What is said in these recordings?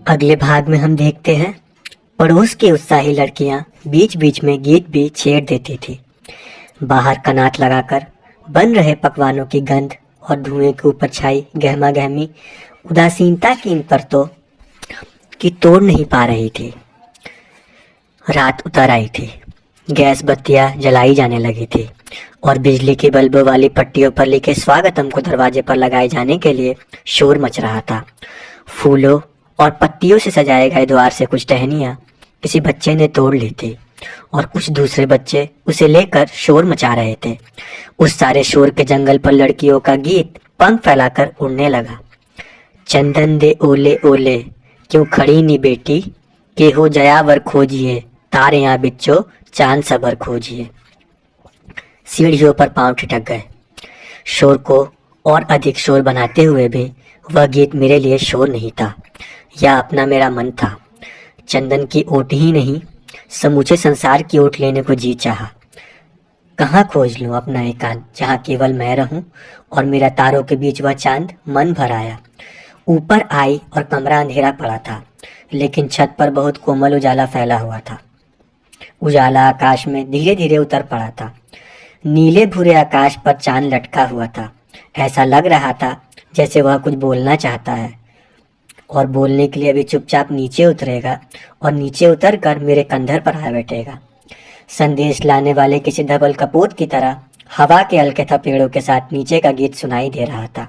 अगले भाग में हम देखते हैं पड़ोस की उत्साही लड़कियां बीच बीच में गीत भी छेड़ देती थी। बाहर कनात लगाकर बन रहे पकवानों की गंध और धुएं के ऊपर छाई गहमा गहमी उदासीनता की इन परतों की तोड़ नहीं पा रही थी। रात उतर आई थी। गैस बत्तियां जलाई जाने लगी थी और बिजली की बल्बों वाली पट्टियों पर लिखे स्वागतम को दरवाजे पर लगाए जाने के लिए शोर मच रहा था। फूलों और पत्तियों से सजाए गए द्वार से कुछ टहनियां किसी बच्चे ने तोड़ ली थी और कुछ दूसरे बच्चे उसे लेकर शोर मचा रहे थे। उस सारे शोर के जंगल पर लड़कियों का गीत पंख फैलाकर उड़ने लगा। चंदन दे ओले ओले क्यों खड़ी नी बेटी, के हो जयावर खोजिए, तारे यहाँ बिच्छो चांद सबर खोजिए। सीढ़ियों पर पांव ठिठक गए। शोर को और अधिक शोर बनाते हुए भी वह गीत मेरे लिए शोर नहीं था, यह अपना मेरा मन था। चंदन की ओट ही नहीं, समूचे संसार की ओट लेने को जी चाहा। कहाँ खोज लूं अपना एकांत जहाँ केवल मैं रहूं और मेरा तारों के बीच वह चांद मन भर आया। ऊपर आई और कमरा अंधेरा पड़ा था, लेकिन छत पर बहुत कोमल उजाला फैला हुआ था। उजाला आकाश में धीरे धीरे उतर पड़ा था। नीले भूरे आकाश पर चांद लटका हुआ था। ऐसा लग रहा था जैसे वह कुछ बोलना चाहता है और बोलने के लिए अभी चुपचाप नीचे उतरेगा और नीचे उतरकर मेरे कंधर पर आ बैठेगा। संदेश लाने वाले किसी धवल कपूत की तरह हवा के हल्के थपेड़ों के साथ नीचे का गीत सुनाई दे रहा था।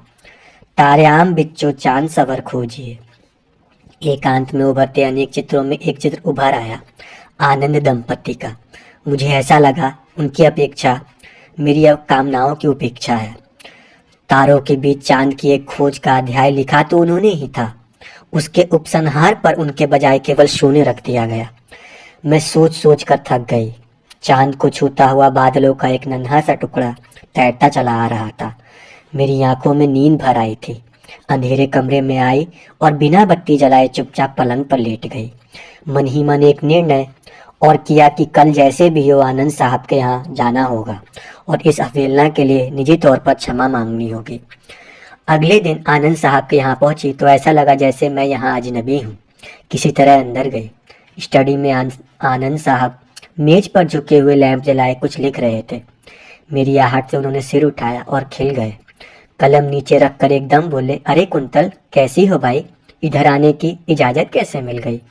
तारे आम बिच्चो चांद सवर खोजिए। एकांत में उभरते अनेक चित्रों में एक चित्र उभर आया, आनंद दंपति का। मुझे ऐसा लगा उनकी अपेक्षा मेरी अब कामनाओं की उपेक्षा है। तारों के बीच चांद की एक खोज का अध्याय लिखा तो उन्होंने ही था, उसके उपसंहार पर उनके बजाय केवल शून्य रख दिया गया। मैं सोच सोच कर थक गई। चांद को छूता हुआ बादलों का एक नन्हा सा टुकड़ा तैरता चला आ रहा था। मेरी आंखों में नींद भर आई थी। अंधेरे कमरे में आई और बिना बत्ती जलाए चुपचाप पलंग पर लेट गई। मन ही मन एक निर्णय और किया कि कल जैसे भी हो आनंद साहब के यहाँ जाना होगा और इस अवहेलना के लिए निजी तौर पर क्षमा मांगनी होगी। अगले दिन आनंद साहब के यहाँ पहुंची तो ऐसा लगा जैसे मैं यहाँ अजनबी हूँ। किसी तरह अंदर गई। स्टडी में आनंद साहब मेज पर झुके हुए लैंप जलाए कुछ लिख रहे थे। मेरी आहट से उन्होंने सिर उठाया और खिल गए। कलम नीचे रखकर एकदम बोले, अरे कुंतल, कैसी हो भाई? इधर आने की इजाज़त कैसे मिल गई?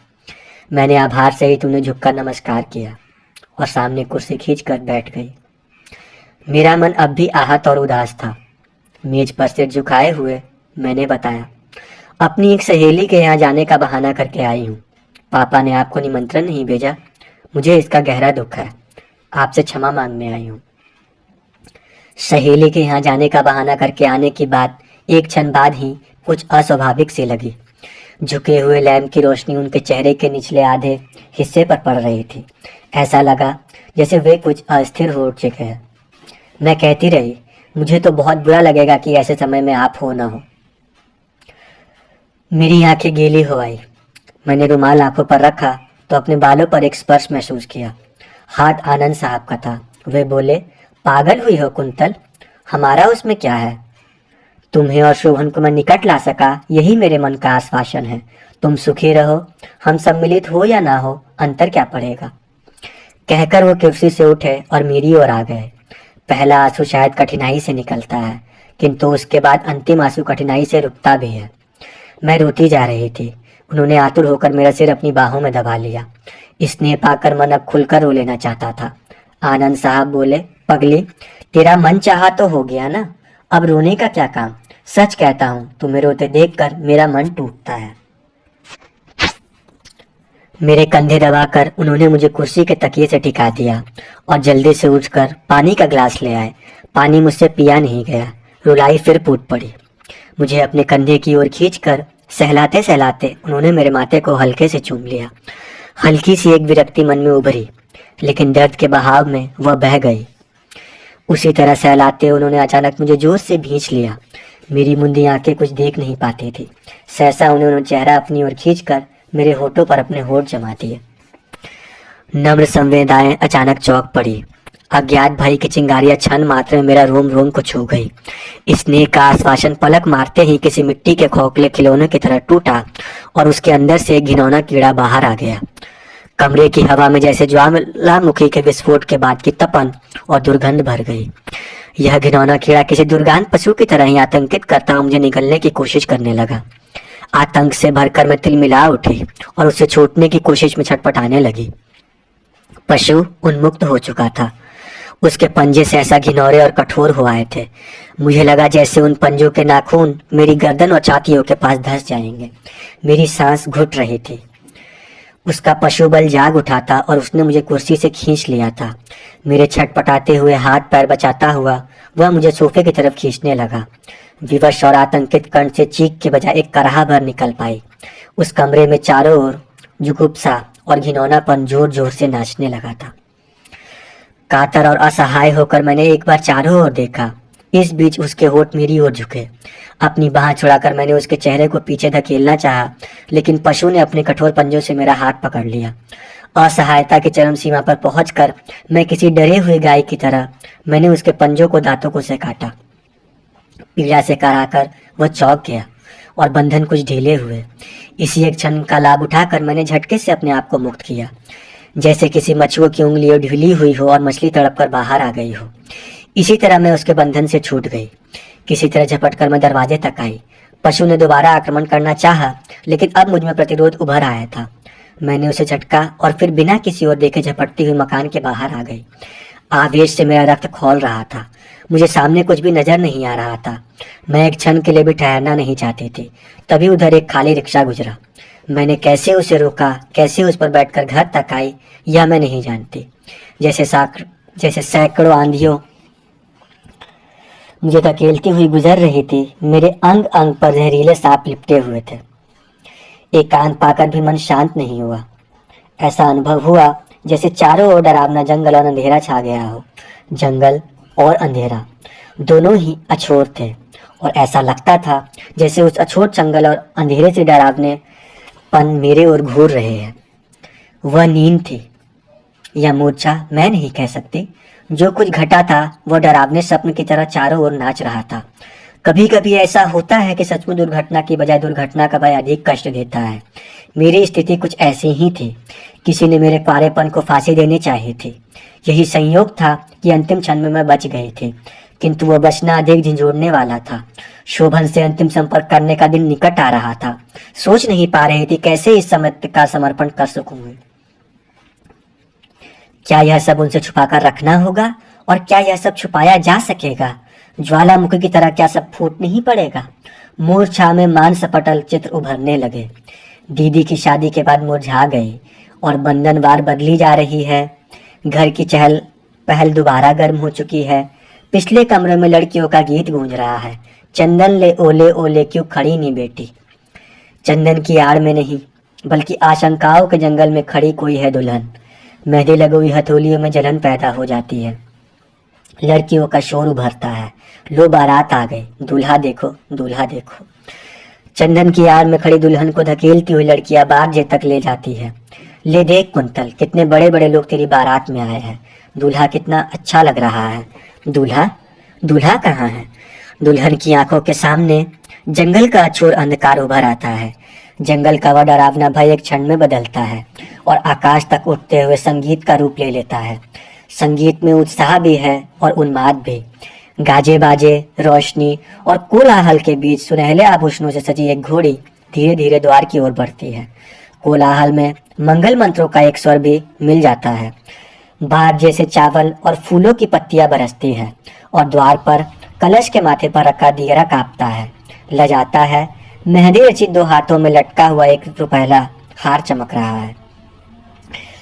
मैंने आभार सहित उन्हें झुककर नमस्कार किया और सामने कुर्सी खींचकर बैठ गई। मेरा मन अब भी आहत और उदास था। मेज पर सिर झुकाए हुए मैंने बताया, अपनी एक सहेली के यहाँ जाने का बहाना करके आई हूँ। पापा ने आपको निमंत्रण नहीं भेजा, मुझे इसका गहरा दुख है। आपसे क्षमा मांगने आई हूँ। सहेली के यहाँ जाने का बहाना करके आने की बात एक क्षण बाद ही कुछ अस्वाभाविक सी लगी। झुके हुए लैंप की रोशनी उनके चेहरे के निचले आधे हिस्से पर पड़ रही थी। ऐसा लगा जैसे वे कुछ अस्थिर हो चुके हैं। मैं कहती रही, मुझे तो बहुत बुरा लगेगा कि ऐसे समय में आप हो ना हो। मेरी आंखें गीली हो आई। मैंने रुमाल आंखों पर रखा तो अपने बालों पर एक स्पर्श महसूस किया। हाथ आनंद साहब का था। वे बोले, पागल हुई हो कुंतल, हमारा उसमें क्या है? तुम्हें और शोभन को मैं निकट ला सका, यही मेरे मन का आश्वासन है। तुम सुखी रहो, हम सम्मिलित हो या ना हो, अंतर क्या पड़ेगा? कहकर वो कुर्सी से उठे और मेरी ओर आ गए। पहला आंसू शायद कठिनाई से निकलता है, किंतु उसके बाद अंतिम आंसू कठिनाई से रुकता भी है। मैं रोती जा रही थी। उन्होंने आतुर होकर मेरा सिर अपनी बाहों में दबा लिया। स्नेह पाकर मन अब खुलकर रो लेना चाहता था। आनंद साहब बोले, पगली, तेरा मन चाहा तो हो गया ना, अब रोने का क्या काम? सच कहता हूँ, तुम्हें रोते देखकर मेरा मन टूटता है। मेरे कंधे दबाकर उन्होंने मुझे कुर्सी के तकिए से टिका दिया और जल्दी से उठकर पानी का ग्लास ले आए। पानी मुझसे पिया नहीं गया। रुलाई फिर फूट पड़ी। मुझे अपने कंधे की ओर खींचकर सहलाते सहलाते उन्होंने मेरे माथे को हल्के से चूम लिया। हल्की सी एक विरक्ति मन में उभरी, लेकिन दर्द के बहाव में वह बह गई। उसी तरह सहलाते उन्होंने अचानक मुझे जोश से भींच लिया। मेरी मुंदी आंखें कुछ देख नहीं पाती थी। सहसा उन्होंने चेहरा अपनी ओर खींचकर मेरे होठों पर अपने होठ जमा दिए। नम्र संवेदनाएं अचानक चौंक पड़ी। अज्ञात भय की चिंगारियां क्षण मात्र में मेरा रोम रोम को छू गई। स्नेह का आश्वासन पलक मारते ही किसी मिट्टी के खोखले खिलौने की तरह टूटा और उसके अंदर से एक घिनौना कीड़ा बाहर आ गया। कमरे की हवा में जैसे ज्वालामुखी के विस्फोट के बाद की तपन और दुर्गंध भर गई। यह घिनौना कीड़ा किसी दुर्गंध पशु की तरह ही आतंकित करता हुआ मुझे निगलने की कोशिश करने लगा। आतंक से भरकर मैं तिलमिला उठी और उसे छूटने की कोशिश में छटपटाने लगी। पशु उन्मुक्त हो चुका था। उसके पंजे से ऐसा घिनौरे और कठोर हो आए थे। मुझे लगा जैसे उन पंजों के नाखून मेरी गर्दन और छातियों के पास धंस जाएंगे। मेरी सांस घुट रही थी। उसका पशु बल जाग उठा था और उसने मुझे कुर्सी से खींच लिया था। मेरे छटपटाते हुए हाथ पैर बचाता हुआ वह मुझे सोफे की तरफ खींचने लगा। विवश और आतंकित कंठ से चीख के बजाय एक कराह भर निकल पाई। उस कमरे में चारों ओर जुगुप्सा और घिनौनापन जोर जोर से नाचने लगा था। कातर और असहाय होकर मैंने एक बार चारों ओर देखा। इस बीच उसके होठ मेरी ओर झुके। अपनी बाह छुड़ाकर मैंने उसके चेहरे को पीछे धकेलना चाहा, लेकिन पशु ने अपने कठोर पंजों से मेरा हाथ पकड़ लिया। असहायता की चरम सीमा पर पहुंचकर मैं किसी डरे हुए गाय की तरह मैंने उसके पंजों को दांतों से काटा। पीड़ा से कराकर वह चौंक गया और बंधन कुछ ढीले हुए। इसी एक क्षण का लाभ उठाकर मैंने झटके से अपने आप को मुक्त किया, जैसे किसी मछुआ की उंगलियों ढीली हुई हो और मछली तड़प कर बाहर आ गई हो। इसी तरह मैं उसके बंधन से छूट गई। किसी तरह झपट कर मैं दरवाजे तक आई। पशु ने दोबारा आक्रमण करना चाहा, लेकिन अब मुझ में प्रतिरोध उभर आया था। मैंने उसे झटका और फिर बिना किसी ओर देखे झपटती हुई मकान के बाहर आ गई। आवेश से मेरा रक्त खौल रहा था। मुझे सामने कुछ भी नजर नहीं आ रहा था। मैं एक क्षण के लिए भी ठहरना नहीं चाहती थी। तभी उधर एक खाली रिक्शा गुजरा। मैंने कैसे उसे रोका, कैसे उस पर बैठकर घर तक आई, यह मैं नहीं जानती। जैसे सैकड़ों आंधियों मुझे धकेलती हुई गुजर रही थी। मेरे अंग अंग पर जहरीले सांप लिपटे हुए थे। एकांत पाकर भी मन शांत नहीं हुआ। ऐसा अनुभव हुआ जैसे चारों ओर डरावना जंगल और अंधेरा छा गया हो। जंगल और अंधेरा दोनों ही अछोर थे और ऐसा लगता था जैसे उस अछोर जंगल और अंधेरे से डरावने पन मेरे ओर घूर रहे हैं। वह नींद थी या मूर्छा मैं नहीं कह सकती। जो कुछ घटा था वह डरावने स्वप्न की तरह चारों ओर नाच रहा था। कभी कभी ऐसा होता है कि सचमुच दुर्घटना की बजाय दुर्घटना का भय अधिक कष्ट देता है। मेरी स्थिति कुछ ऐसी ही थी। किसी ने मेरे पारेपन को फांसी देनी चाहिए थी। यही संयोग था कि अंतिम क्षण में मैं बच गई थी, किंतु वह बचना अधिक झंझोड़ने वाला था। शोभन से अंतिम संपर्क करने का दिन निकट आ रहा था। सोच नहीं पा रही थी कैसे इस समय का समर्पण कर सकूंगी। क्या यह सब उनसे छुपाकर रखना होगा और क्या यह सब छुपाया जा सकेगा? ज्वालामुखी की तरह क्या सब फूट नहीं पड़ेगा? मूर्छा में मांसपटल चित्र उभरने लगे। दीदी की शादी के बाद मुरझा गई और बंधनवार बदली जा रही है। घर की चहल पहल दोबारा गर्म हो चुकी है। पिछले कमरे में लड़कियों का गीत गूंज रहा है। चंदन ले ओले ओले क्यों खड़ी नहीं बेटी। चंदन की आड़ में नहीं बल्कि आशंकाओं के जंगल में खड़ी कोई है दुल्हन। मेहंदी लगी हुई हथौलियों में जलन पैदा हो जाती है। लड़कियों का शोर उभरता है। लो बारात आ गई, दूल्हा देखो दूल्हा देखो। चंदन की आड़ में खड़ी दुल्हन को धकेलती हुई लड़कियां बारजे तक ले जाती है। ले देख कुंतल, कितने बड़े बड़े लोग तेरी बारात में आए हैं। दूल्हा कितना अच्छा लग रहा है। दूल्हा दूल्हा कहाँ है? दुल्हन की आंखों के सामने जंगल का अछूर अंधकार उभर आता है। जंगल का वह डरावना भय एक क्षण में बदलता है और आकाश तक उठते हुए संगीत का रूप ले लेता है। संगीत में उत्साह भी है और उन्माद भी। गाजे बाजे, रोशनी और कोलाहल के बीच सुनहले आभूषणों से सजी एक घोड़ी धीरे धीरे द्वार की ओर बढ़ती है। कोलाहल में मंगल मंत्रों का एक स्वर भी मिल जाता है। बाहर जैसे चावल और फूलों की पत्तियां बरसती है और द्वार पर कलश के माथे पर रखा दियरा कांपता है, लजाता है। मेहंदी रचित 2 हाथों में लटका हुआ एक रुपहला हार चमक रहा है।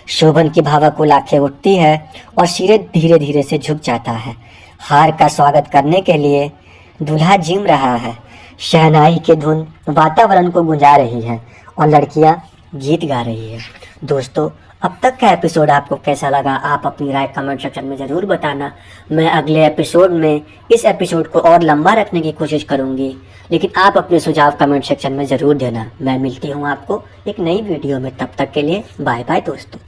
शोभन की भावकुल आंखें उठती है और सिर धीरे धीरे से झुक जाता है। हार का स्वागत करने के लिए दूल्हा झूम रहा है। शहनाई की धुन वातावरण को गुंजा रही है और लड़कियां गीत गा रही है। दोस्तों, अब तक का एपिसोड आपको कैसा लगा आप अपनी राय कमेंट सेक्शन में ज़रूर बताना। मैं अगले एपिसोड में इस एपिसोड को और लंबा रखने की कोशिश करूंगी, लेकिन आप अपने सुझाव कमेंट सेक्शन में ज़रूर देना। मैं मिलती हूं आपको एक नई वीडियो में। तब तक के लिए बाय बाय दोस्तों।